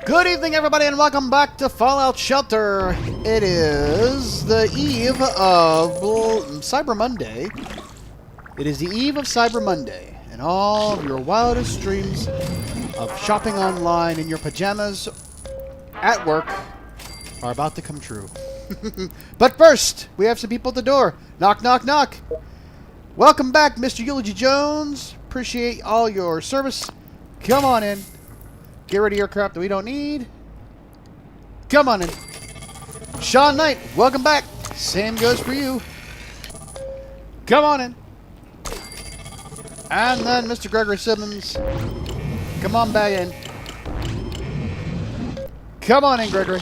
Good evening, everybody, and welcome back to Fallout Shelter. It is the eve of Cyber Monday. It is the eve of Cyber Monday, and all of your wildest dreams of shopping online in your pajamas at work are about to come true. But first, we have some people at the door. Knock, knock, knock. Welcome back, Mr. Eulogy Jones. Appreciate all your service. Come on in. Get rid of your crap that we don't need. Come on in. Sean Knight, welcome back. Same goes for you. Come on in. And then Mr. Gregory Simmons. Come on back in. Come on in, Gregory.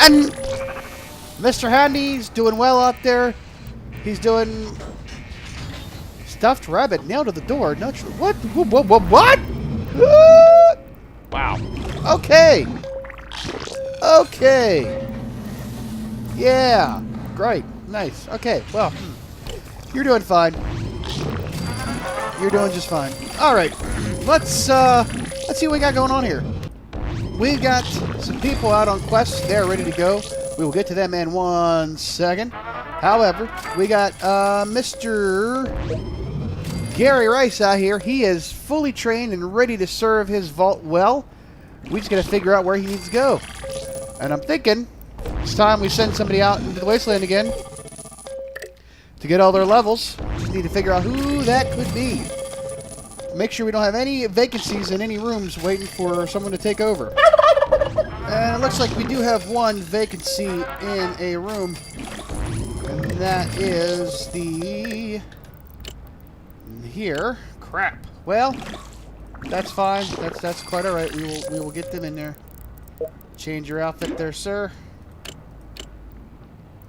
And Mr. Handy's doing well out there. He's doing stuffed rabbit nailed to the door. No, what? What? Wow. Okay. Okay. Yeah. Great. Nice. Okay. Well, you're doing fine. You're doing just fine. All right. Let's see what we got going on here. We've got some people out on quests. They're ready to go. We will get to them in 1 second. However, we got Mr. Gary Rice out here. He is fully trained and ready to serve his vault well. We just got to figure out where he needs to go. And I'm thinking it's time we send somebody out into the wasteland again to get all their levels. Just need to figure out who that could be. Make sure we don't have any vacancies in any rooms waiting for someone to take over. And it looks like we do have one vacancy in a room. And that is the... here. Crap. Well, that's fine. That's quite all right. We will get them in there. Change your outfit there, sir.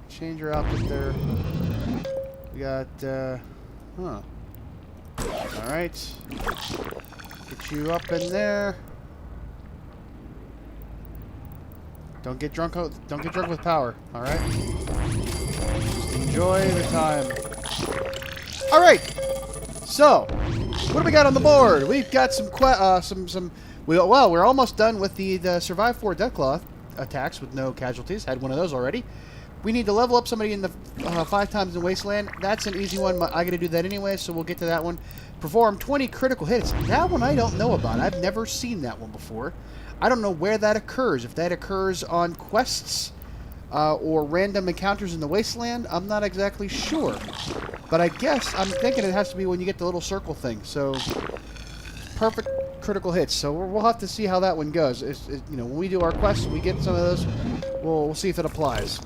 Change your outfit there. We got all right. Get you up in there. Don't get drunk with power, all right? Just enjoy the time. All right. So, what do we got on the board? We've got we're almost done with the Survive 4 Deathclaw attacks with no casualties. Had one of those already. We need to level up somebody in the 5 times in Wasteland. That's an easy one. I got to do that anyway, so we'll get to that one. Perform 20 critical hits. That one I don't know about. I've never seen that one before. I don't know where that occurs. If that occurs on quests or random encounters in the Wasteland, I'm not exactly sure. But I guess I'm thinking it has to be when you get the little circle thing. So, perfect critical hits. So we'll have to see how that one goes. When we do our quests and we get some of those, we'll see if it applies.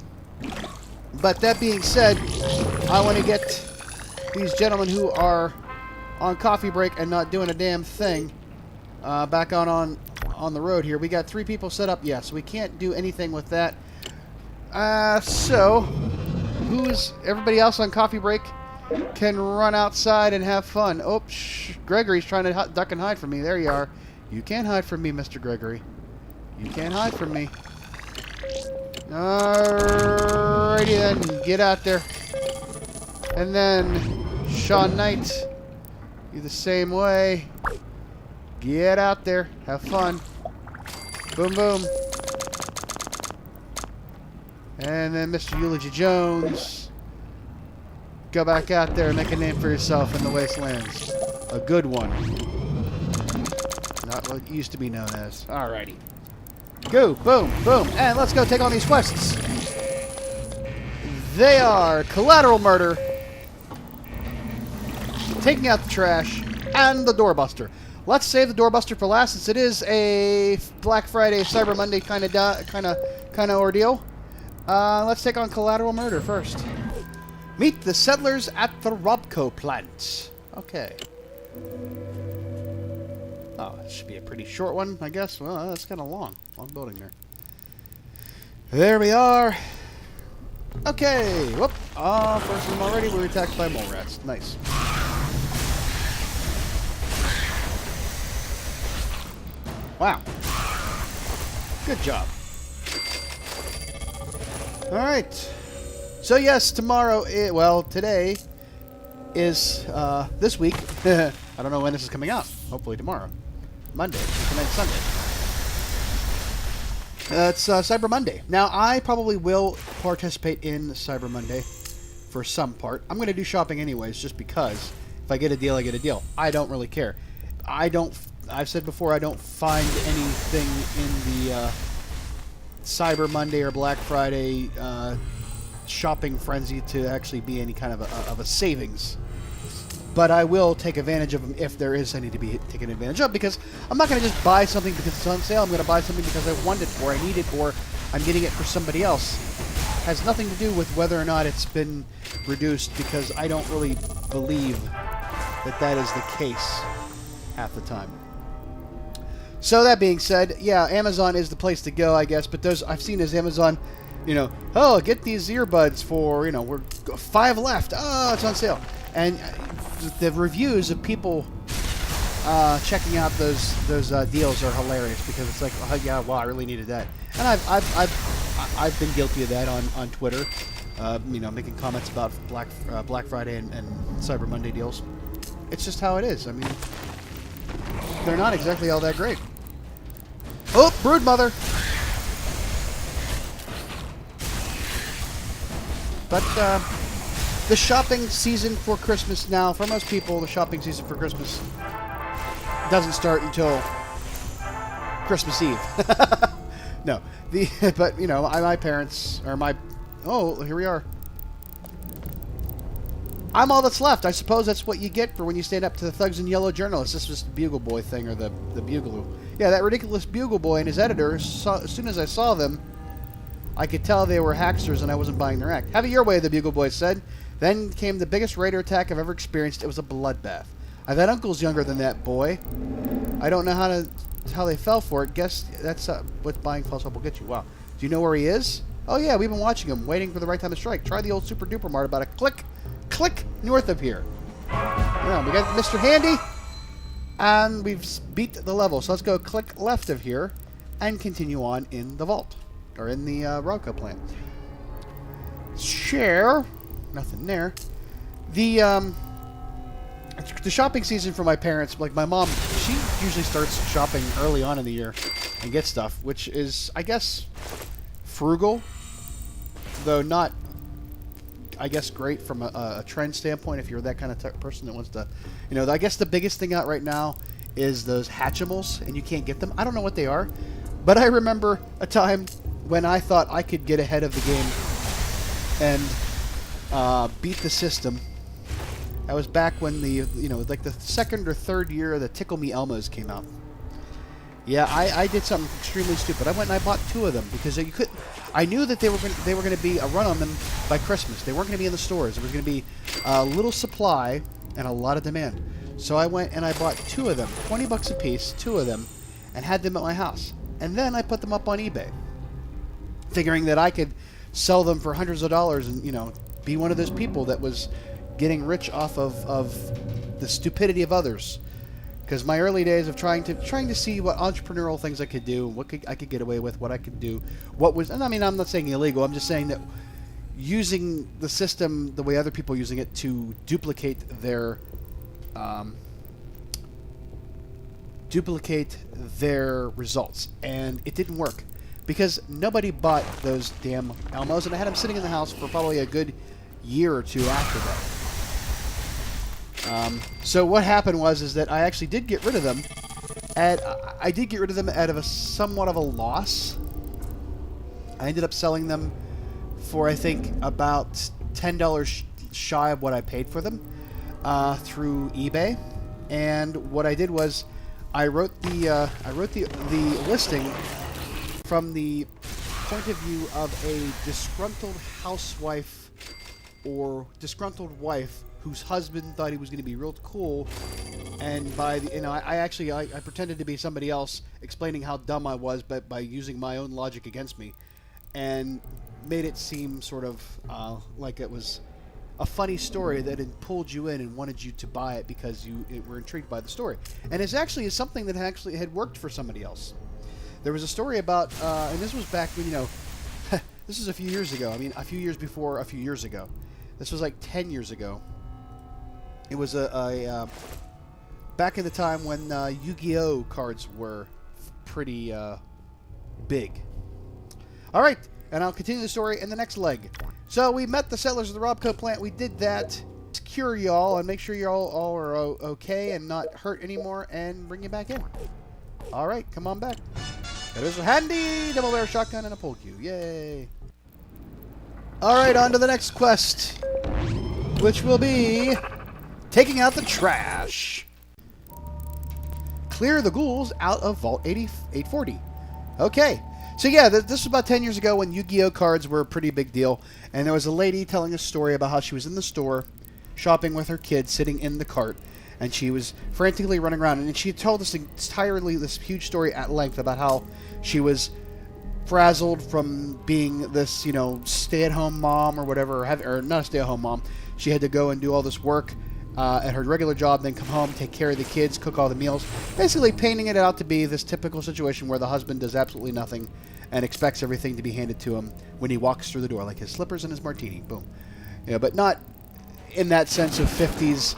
But that being said, I want to get these gentlemen who are on coffee break and not doing a damn thing back on the road here. We got 3 people set up. Yeah, so we can't do anything with that. So, who's everybody else on coffee break can run outside and have fun. Oh, Gregory's trying to duck and hide from me. There you are. You can't hide from me, Mr. Gregory. You can't hide from me. Alrighty then, get out there. And then, Sean Knight, you the same way. Get out there, have fun. Boom, boom. And then Mr. Eulogy Jones, go back out there and make a name for yourself in the Wastelands. A good one. Not what it used to be known as. Alrighty. Go, boom, boom, and let's go take on these quests. They are Collateral Murder, Taking Out the Trash, and the Doorbuster. Let's save the Doorbuster for last, since it is a Black Friday, Cyber Monday kind of ordeal. Let's take on Collateral Murder first. Meet the settlers at the Robco plant. Okay. Oh, it should be a pretty short one, I guess. Well, that's kind of long. Long building there. There we are. Okay. Whoop. First one already. We were attacked by mole rats. Nice. Wow. Good job. Alright. So yes, tomorrow, today is, this week. I don't know when this is coming out. Hopefully tomorrow. Monday. Tonight's Sunday. It's Cyber Monday. Now, I probably will participate in Cyber Monday for some part. I'm going to do shopping anyways, just because if I get a deal, I get a deal. I don't really care. I've said before, I don't find anything in the Cyber Monday or Black Friday shopping frenzy to actually be any kind of a savings. But I will take advantage of them if there is any to be taken advantage of, because I'm not going to just buy something because it's on sale. I'm going to buy something because I want it, or I need it, or I'm getting it for somebody else. It has nothing to do with whether or not it's been reduced, because I don't really believe that that is the case half the time. So that being said, yeah, Amazon is the place to go, I guess. But those I've seen as Amazon, oh, get these earbuds for, we're 5 left. Oh, it's on sale. And the reviews of people checking out those deals are hilarious, because it's like, oh yeah, wow, I really needed that. And I've been guilty of that on Twitter, making comments about Black Friday and Cyber Monday deals. It's just how it is. I mean, they're not exactly all that great. Oh, Broodmother. But the shopping season for Christmas now, for most people, the shopping season for Christmas doesn't start until Christmas Eve. No, but my parents or my here we are. I'm all that's left. I suppose that's what you get for when you stand up to the thugs in yellow journalists. This was the Bugle Boy thing, or the Bugle. Yeah, that ridiculous Bugle Boy and his editor. As soon as I saw them, I could tell they were hacksters, and I wasn't buying their act. Have it your way, the Bugle Boy said. Then came the biggest raider attack I've ever experienced. It was a bloodbath. I've had uncles younger than that boy. I don't know how they fell for it. Guess that's what buying false hope will get you. Wow. Do you know where he is? Oh yeah, we've been watching him, waiting for the right time to strike. Try the old Super Duper Mart about a click north of here. Yeah, we got Mr. Handy, and we've beat the level. So let's go click left of here and continue on in the vault, or in the Rocco plant. Share. Nothing there. The shopping season for my parents, like my mom, she usually starts shopping early on in the year and gets stuff, which is, I guess, frugal, though not, I guess, great from a trend standpoint if you're that kind of person that wants to, I guess the biggest thing out right now is those Hatchimals, and you can't get them. I don't know what they are, but I remember a time when I thought I could get ahead of the game and beat the system. That was back when the second or third year of the Tickle Me Elmos came out. Yeah, I did something extremely stupid. I went and I bought 2 of them because you could. I knew that they were going to be a run on them by Christmas. They weren't going to be in the stores. There was going to be a little supply and a lot of demand. So I went and I bought 2 of them, $20 a piece, 2 of them, and had them at my house. And then I put them up on eBay, figuring that I could sell them for hundreds of dollars and be one of those people that was getting rich off of the stupidity of others. Because my early days of trying to see what entrepreneurial things I could do, what I could get away with, what I could do, and I mean, I'm not saying illegal. I'm just saying that using the system the way other people are using it to duplicate their results, and it didn't work because nobody bought those damn Elmos, and I had them sitting in the house for probably a good year or 2 after that. So what happened was that I actually did get rid of them, and I did get rid of them out of somewhat of a loss. I ended up selling them for, I think, about $10 shy of what I paid for them through eBay. And what I did was I wrote the listing from the point of view of a disgruntled housewife or disgruntled wife whose husband thought he was going to be real cool, and I pretended to be somebody else, explaining how dumb I was, but by using my own logic against me, and made it seem sort of like it was a funny story that had pulled you in and wanted you to buy it because you were intrigued by the story. And it's actually something that actually had worked for somebody else. There was a story about, and this was back when, this is a few years ago. I mean, a few years before a few years ago. This was like 10 years ago. It was back in the time when Yu-Gi-Oh cards were pretty big. All right, and I'll continue the story in the next leg. So we met the settlers of the Robco plant. We did that. Secure y'all and make sure you all are okay and not hurt anymore, and bring you back in. All right, come on back. There's a handy double barrel shotgun and a pole cue. Yay! All right, on to the next quest, which will be taking out the trash. Clear the ghouls out of Vault 840. Okay. So yeah, this was about 10 years ago when Yu-Gi-Oh cards were a pretty big deal, and there was a lady telling a story about how she was in the store shopping with her kids sitting in the cart, and she was frantically running around, and she told us this huge story at length about how she was frazzled from being this, you know, stay-at-home mom or whatever, or not a stay-at-home mom. She had to go and do all this work at her regular job, then come home, take care of the kids, cook all the meals, basically painting it out to be this typical situation where the husband does absolutely nothing and expects everything to be handed to him when he walks through the door, like his slippers and his martini. Boom. Yeah, but not in that sense of 50s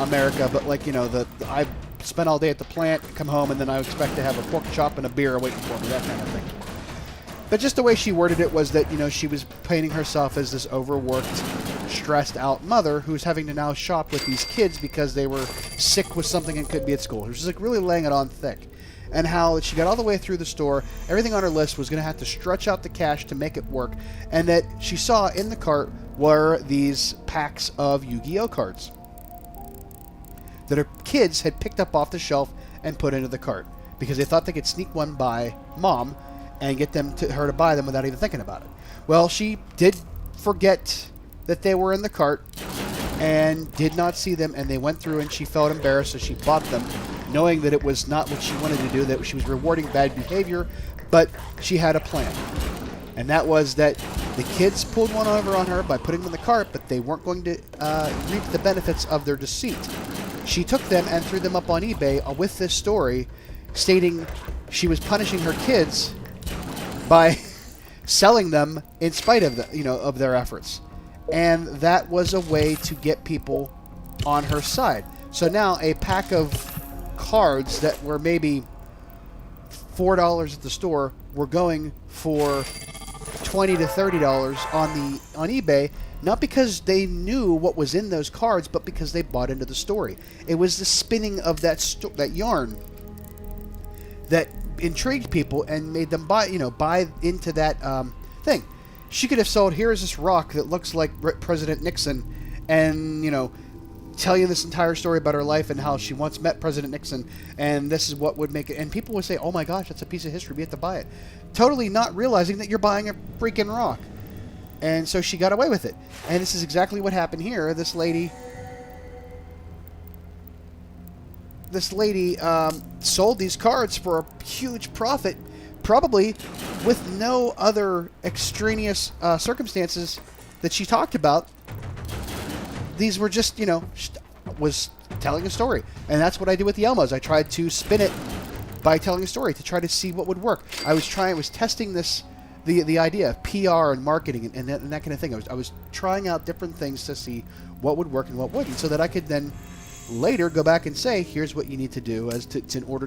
America, but like, you know, I spent all day at the plant, come home, and then I expect to have a pork chop and a beer waiting for me, that kind of thing. But just the way she worded it was that, you know, she was painting herself as this overworked, stressed out mother who's having to now shop with these kids because they were sick with something and could be at school. She was like really laying it on thick. And how she got all the way through the store, everything on her list was going to have to stretch out the cash to make it work, and that she saw in the cart were these packs of Yu-Gi-Oh cards that her kids had picked up off the shelf and put into the cart because they thought they could sneak one by mom and get her to buy them without even thinking about it. Well, she did forget that they were in the cart and did not see them, and they went through, and she felt embarrassed, so she bought them, knowing that it was not what she wanted to do, that she was rewarding bad behavior, but she had a plan. And that was that the kids pulled one over on her by putting them in the cart, but they weren't going to reap the benefits of their deceit. She took them and threw them up on eBay with this story, stating she was punishing her kids by selling them in spite of of their efforts, and that was a way to get people on her side. So now a pack of cards that were maybe $4 at the store were going for $20 to $30 on eBay, not because they knew what was in those cards, but because they bought into the story. It was the spinning of that yarn that intrigued people and made them buy into that thing. She could have sold, here's this rock that looks like President Nixon, and tell you this entire story about her life and how she once met President Nixon, and this is what would make it, and people would say, oh my gosh, that's a piece of history, we have to buy it, totally not realizing that you're buying a freaking rock. And so she got away with it, and this is exactly what happened here. This lady sold these cards for a huge profit, probably with no other extraneous circumstances that she talked about. These were just, was telling a story. And that's what I did with the Elmos. I tried to spin it by telling a story to try to see what would work. I was testing the idea of PR and marketing and that kind of thing. I was trying out different things to see what would work and what wouldn't, so that I could then later go back and say, here's what you need to do in order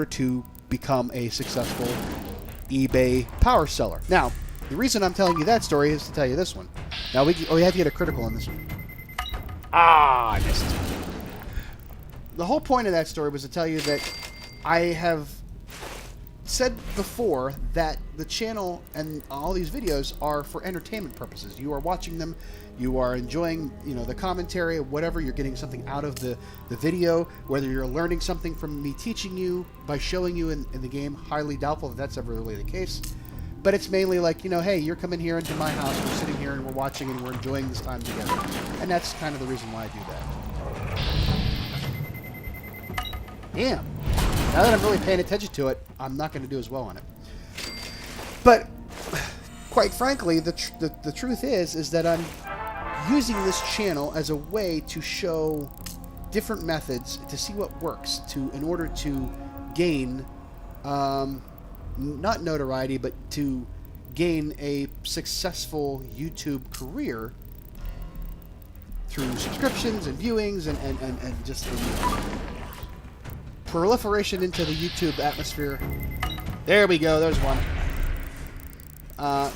to become a successful eBay power seller. Now, the reason I'm telling you that story is to tell you this one. Now, we have to get a critical on this one. I missed it. The whole point of that story was to tell you that I have said before that the channel and all these videos are for entertainment purposes. You are watching them, you are enjoying, the commentary, whatever, you're getting something out of the video, whether you're learning something from me teaching you by showing you in the game. Highly doubtful that that's ever really the case. But it's mainly like, hey, you're coming here into my house, we're sitting here and we're watching and we're enjoying this time together. And that's kind of the reason why I do that. Damn. Now that I'm really paying attention to it, I'm not going to do as well on it. But, quite frankly, the truth is that I'm using this channel as a way to show different methods to see what works in order to gain not notoriety, but to gain a successful YouTube career through subscriptions and viewings and just proliferation into the YouTube atmosphere. There we go. There's one.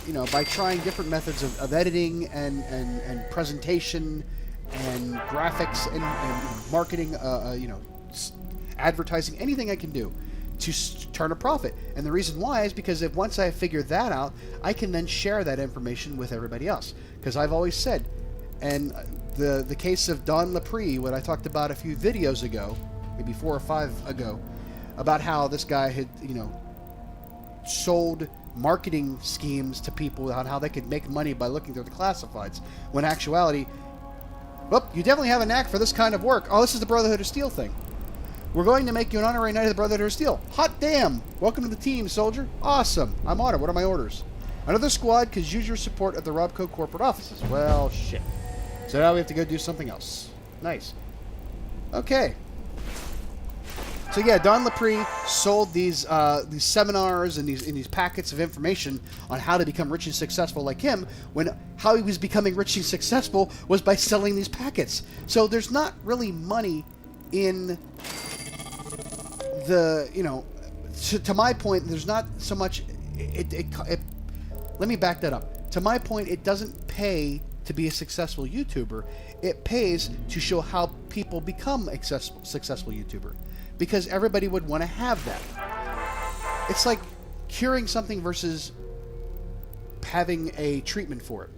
You know, by trying different methods of editing and presentation and graphics and marketing, you know, advertising, anything I can do to turn a profit. And the reason why is because if once I figure that out, I can then share that information with everybody else. Because I've always said, and the case of Don Laprie, what I talked about a few videos ago, maybe 4 or 5 ago, about how this guy had, you know, sold marketing schemes to people on how they could make money by looking through the classifieds, when in actuality, well, you definitely have a knack for this kind of work. Oh, this is the Brotherhood of Steel thing. We're going to make you an honorary knight of the Brotherhood of Steel. Hot damn! Welcome to the team, soldier. Awesome. I'm honored. What are my orders? Another squad could use your support at the Robco corporate offices. Well, shit. So now we have to go do something else. Nice. Okay. So yeah, Don Laprie sold these seminars and these packets of information on how to become rich and successful like him, when how he was becoming rich and successful was by selling these packets. So there's not really money in the, you know, to my point, there's not so much, let me back that up. To my point, it doesn't pay to be a successful YouTuber. It pays to show how people become a successful YouTuber. Because everybody would want to have that. It's like curing something versus having a treatment for it.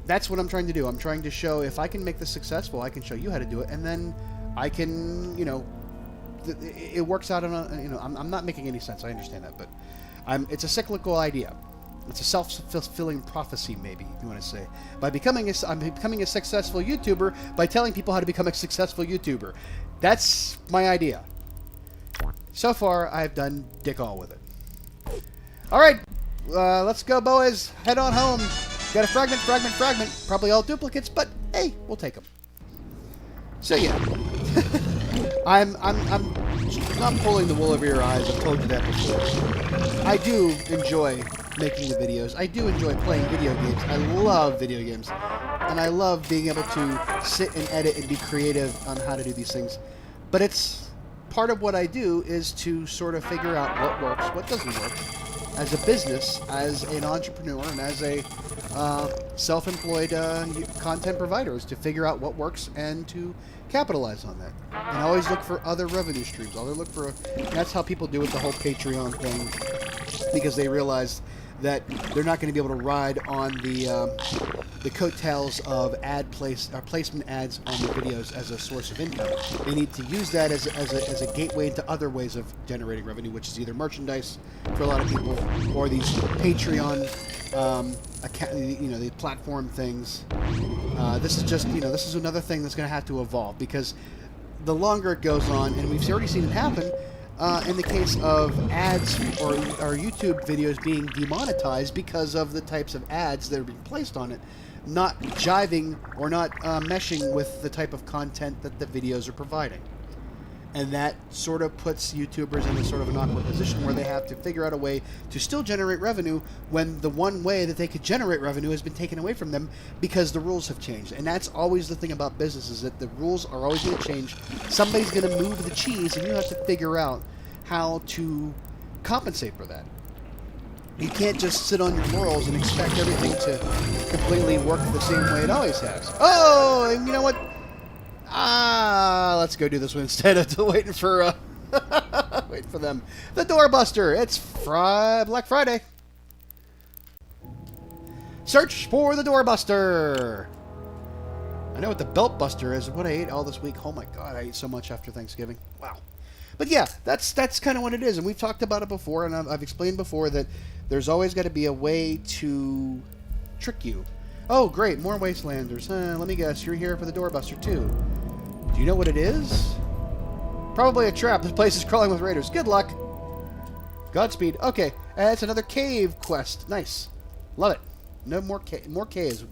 That's what I'm trying to do. I'm trying to show, if I can make this successful, I can show you how to do it, and then I can, you know, it works out on a, you know, I'm not making any sense. I understand that, but it's a cyclical idea. It's a self-fulfilling prophecy, maybe, if you want to say. I'm becoming a successful YouTuber by telling people how to become a successful YouTuber. That's my idea. So far, I've done dick all with it. All right, let's go, boys. Head on home. Got a fragment. Probably all duplicates, but hey, we'll take them. So yeah, I'm not pulling the wool over your eyes. I've told you that before. I do enjoy making the videos. I do enjoy playing video games. I love video games. And I love being able to sit and edit and be creative on how to do these things. But it's part of what I do is to sort of figure out what works, what doesn't work, as a business, as an entrepreneur, and as a self-employed content provider, is to figure out what works and to capitalize on that. And always look for other revenue streams. Always look for, that's how people do with the whole Patreon thing, because they realize that they're not going to be able to ride on the coattails of placement ads on the videos as a source of income. They need to use that as a gateway into other ways of generating revenue, which is either merchandise for a lot of people, or these Patreon, you know, the platform things. This is just, you know, this is another thing that's going to have to evolve, because the longer it goes on, and we've already seen it happen. In the case of ads or YouTube videos being demonetized because of the types of ads that are being placed on it, not jiving or not meshing with the type of content that the videos are providing. And that sort of puts YouTubers in a sort of an awkward position where they have to figure out a way to still generate revenue when the one way that they could generate revenue has been taken away from them because the rules have changed. And that's always the thing about business, is that the rules are always going to change. Somebody's going to move the cheese, and you have to figure out how to compensate for that. You can't just sit on your laurels and expect everything to completely work the same way it always has. Oh, and you know what? Let's go do this one instead of waiting for wait for them. The Doorbuster. It's Black Friday. Search for the Doorbuster. I know what the Belt Buster is. What I ate all this week. Oh my God, I ate so much after Thanksgiving. Wow. But yeah, that's kind of what it is, and we've talked about it before, and I've explained before that there's always got to be a way to trick you. Oh, great, more Wastelanders. Let me guess, you're here for the Doorbuster too. Do you know what it is? Probably a trap. This place is crawling with raiders. Good luck. Godspeed. Okay, it's another cave quest. Nice. Love it. No more caves.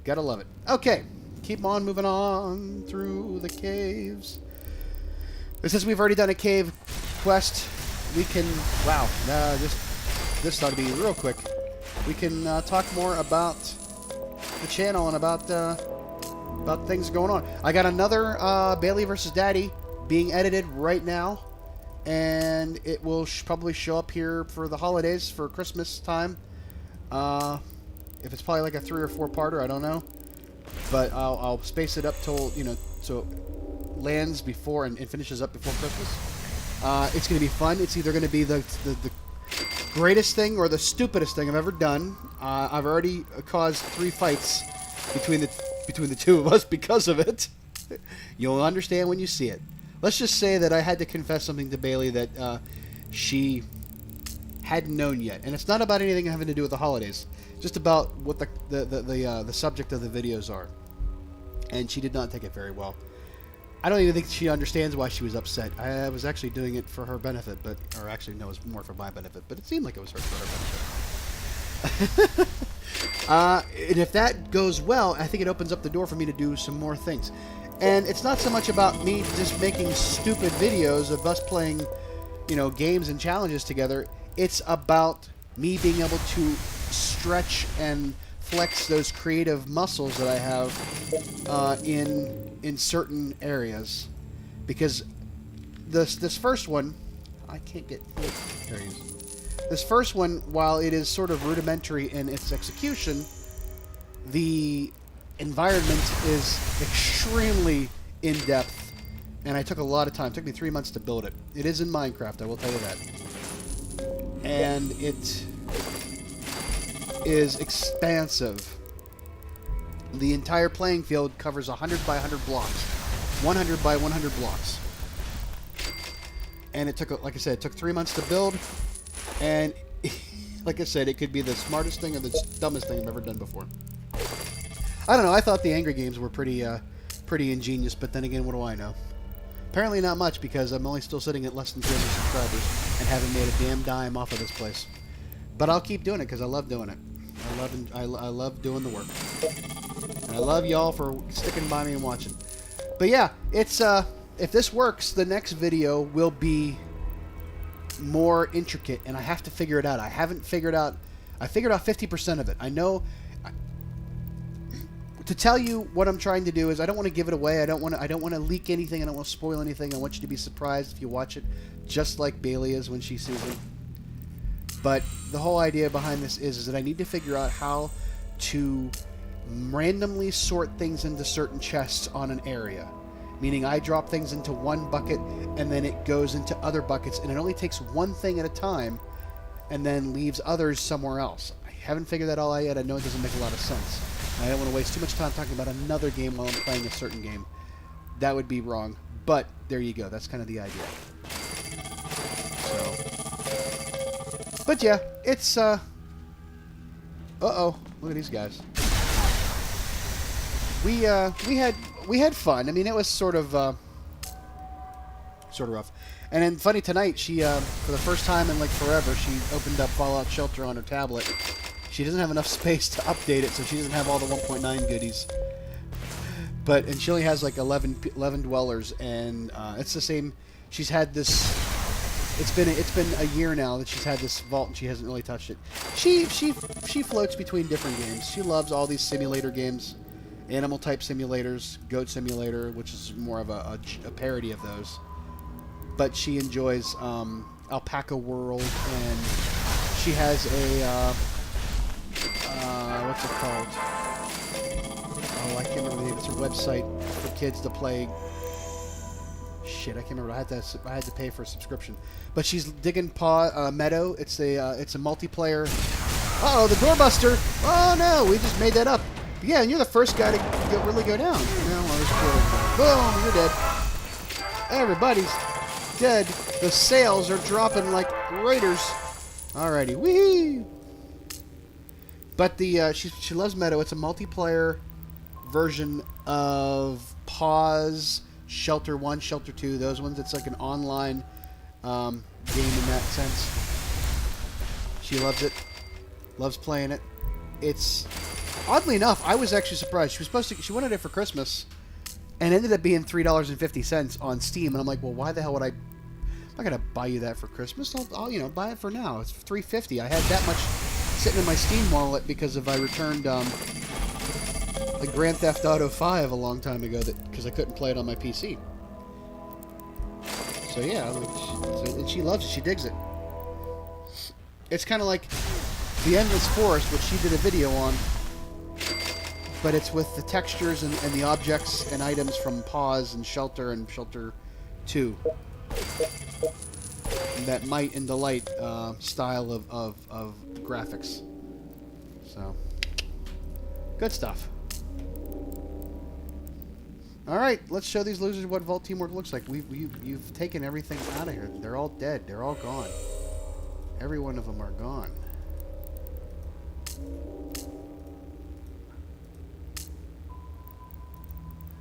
Gotta love it. Okay, keep on moving on through the caves. Since we've already done a cave quest, we can... Wow, this ought to be real quick. We can talk more about the channel and about about things going on. I got another Bailey versus Daddy being edited right now, and it will probably show up here for the holidays, for Christmas time. If it's probably like a 3 or 4 parter, I don't know, but I'll space it up till, you know, so it lands before and finishes up before Christmas. It's going to be fun. It's either going to be the greatest thing or the stupidest thing I've ever done. I've already caused 3 fights between the two of us because of it. You'll understand when you see it. Let's just say that I had to confess something to Bailey that she hadn't known yet, and it's not about anything having to do with the holidays. Just about what the subject of the videos are, and she did not take it very well. I don't even think she understands why she was upset. I was actually doing it for her benefit, or actually no, it was more for my benefit, but it seemed like it was for her benefit. And if that goes well, I think it opens up the door for me to do some more things. And it's not so much about me just making stupid videos of us playing, you know, games and challenges together. It's about me being able to stretch and flex those creative muscles that I have in certain areas. Because this first one, I can't get... There he is. This first one, while it is sort of rudimentary in its execution, the environment is extremely in-depth, and I took a lot of time. It took me 3 months to build it. It is in Minecraft, I will tell you that. And it is expansive. The entire playing field covers 100 by 100 blocks. 100 by 100 blocks. And it took, like I said, it took 3 months to build. And, like I said, it could be the smartest thing or the dumbest thing I've ever done before. I don't know. I thought the Angry Games were pretty ingenious, but then again, what do I know? Apparently not much, because I'm only still sitting at less than 300 subscribers and haven't made a damn dime off of this place. But I'll keep doing it because I love doing it. I love doing the work. And I love y'all for sticking by me and watching. But yeah, it's if this works, the next video will be more intricate, and I have to figure it out. I haven't figured out... I figured out 50% of it. I know... To tell you what I'm trying to do is I don't want to give it away. I don't want to leak anything. I don't want to spoil anything. I want you to be surprised if you watch it, just like Bailey is when she sees it. But the whole idea behind this is that I need to figure out how to randomly sort things into certain chests on an area. Meaning I drop things into one bucket and then it goes into other buckets, and it only takes one thing at a time and then leaves others somewhere else. I haven't figured that all out yet. I know it doesn't make a lot of sense. I don't want to waste too much time talking about another game while I'm playing a certain game. That would be wrong. But there you go. That's kind of the idea. So. But yeah, it's uh-oh. Look at these guys. We had fun. I mean, it was sort of rough. And then funny, tonight she for the first time in like forever, she opened up Fallout Shelter on her tablet. She doesn't have enough space to update it, so she doesn't have all the 1.9 goodies. And she only has like 11 dwellers, and it's the same. She's had this. It's been a year now that she's had this vault, and she hasn't really touched it. She floats between different games. She loves all these simulator games, animal type simulators, Goat Simulator, which is more of a parody of those. But she enjoys Alpaca World, and she has a. What's it called? Oh, I can't remember the name. It's a website for kids to play. Shit, I can't remember. I had to pay for a subscription. But she's digging Meadow. It's a multiplayer. Uh-oh, the doorbuster. Oh no, we just made that up. Yeah, and you're the first guy to really go down. No, boom, you're dead. Everybody's dead. The sales are dropping like raiders. Alrighty, wee. But she loves Meadow. It's a multiplayer version of Pause, Shelter 1, Shelter 2, those ones. It's like an online game in that sense. She loves it. Loves playing it. It's... Oddly enough, I was actually surprised. She wanted it for Christmas, and ended up being $3.50 on Steam. And I'm like, well, why the hell would I'm not going to buy you that for Christmas. I'll buy it for now. It's $3.50. I had that much sitting in my Steam wallet because I returned like Grand Theft Auto 5 a long time ago, because I couldn't play it on my PC. So yeah, and she loves it. She digs it. It's kind of like the Endless Forest, which she did a video on, but it's with the textures and the objects and items from Pause and Shelter 2. That Might and Delight style of graphics. So, good stuff. All right, let's show these losers what Vault Teamwork looks like. You've taken everything out of here. They're all dead. They're all gone. Every one of them are gone.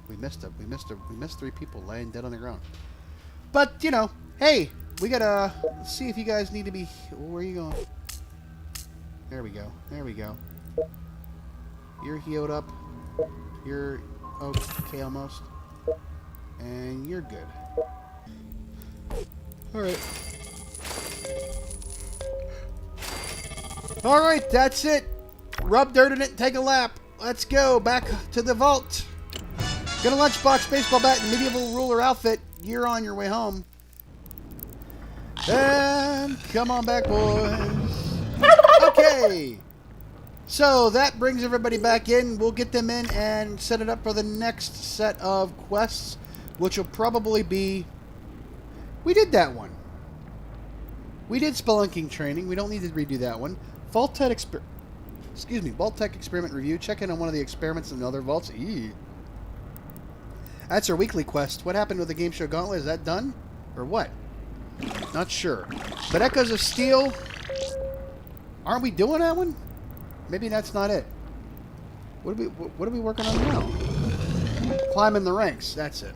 We missed 3 people laying dead on the ground. But you know, hey, we gotta see if you guys need to be. Where are you going? There we go. There we go. You're healed up. You're okay almost. And you're good. Alright. Alright, that's it. Rub dirt in it and take a lap. Let's go back to the vault. Get a lunchbox, baseball bat, and medieval ruler outfit. You're on your way home. And come on back, boys. Okay. So that brings everybody back in. We'll get them in and set it up for the next set of quests, which will probably be... We did that one. We did spelunking training. We don't need to redo that one. Vault-Tec experiment review. Check in on one of the experiments in the other vaults. Eee. That's our weekly quest. What happened with the game show Gauntlet? Is that done? Or what? Not sure. But Echoes of Steel. Aren't we doing that one? Maybe that's not it. What are we working on now? Climbing the ranks. That's it.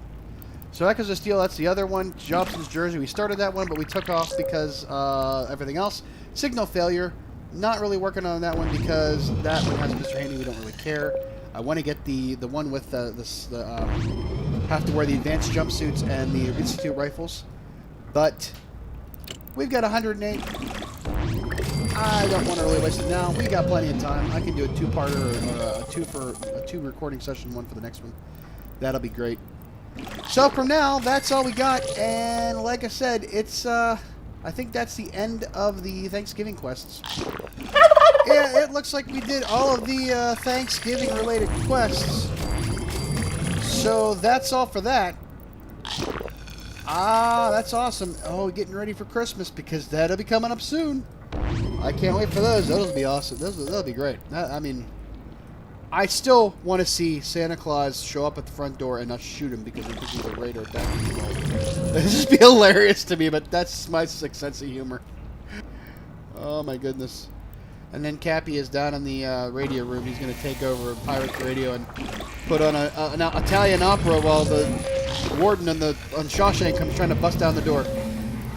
So Echoes of Steel, that's the other one. Jobson's Jersey. We started that one, but we took off because everything else. Signal Failure. Not really working on that one because that one has Mr. Haney. We don't really care. I want to get the one with have to wear the advanced jumpsuits and the Institute rifles. But we've got 108. I don't want to really waste it now. We got plenty of time. I can do a 2-parter or a 2 recording session, one for the next one. That'll be great. So from now, that's all we got. And like I said, it's I think that's the end of the Thanksgiving quests. Yeah, it looks like we did all of the Thanksgiving related quests. So that's all for that. Ah, that's awesome. Oh, getting ready for Christmas because that'll be coming up soon. I can't wait for those. Those will be awesome. That'll be great. I mean, I still want to see Santa Claus show up at the front door and not shoot him because he thinks he's a raider attacking the world. That'd just be hilarious to me, but that's my sixth sense of humor. Oh my goodness. And then Cappy is down in the radio room. He's going to take over Pirate Radio and put on an Italian opera while the warden on Shawshank comes trying to bust down the door.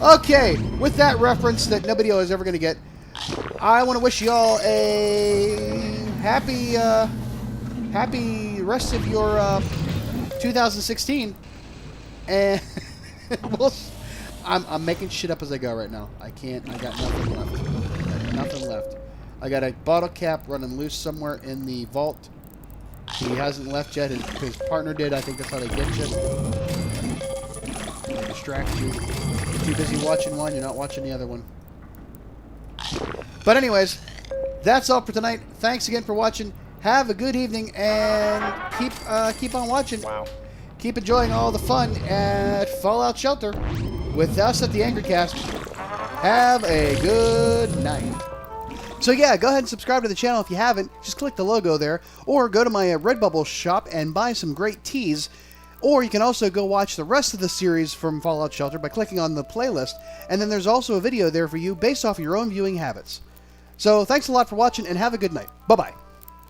Okay, with that reference that nobody is ever going to get, I want to wish you all a happy rest of your 2016. And I'm making shit up as I go right now. I can't. I got nothing left. I got a bottle cap running loose somewhere in the vault. He hasn't left yet. His partner did. I think that's how they get you. They distract you. You're too busy watching one. You're not watching the other one. But anyways, that's all for tonight. Thanks again for watching. Have a good evening and keep on watching. Wow. Keep enjoying all the fun at Fallout Shelter with us at the Anchorcast. Have a good night. So yeah, go ahead and subscribe to the channel if you haven't. Just click the logo there, or go to my Redbubble shop and buy some great teas. Or you can also go watch the rest of the series from Fallout Shelter by clicking on the playlist. And then there's also a video there for you based off of your own viewing habits. So thanks a lot for watching and have a good night. Bye-bye.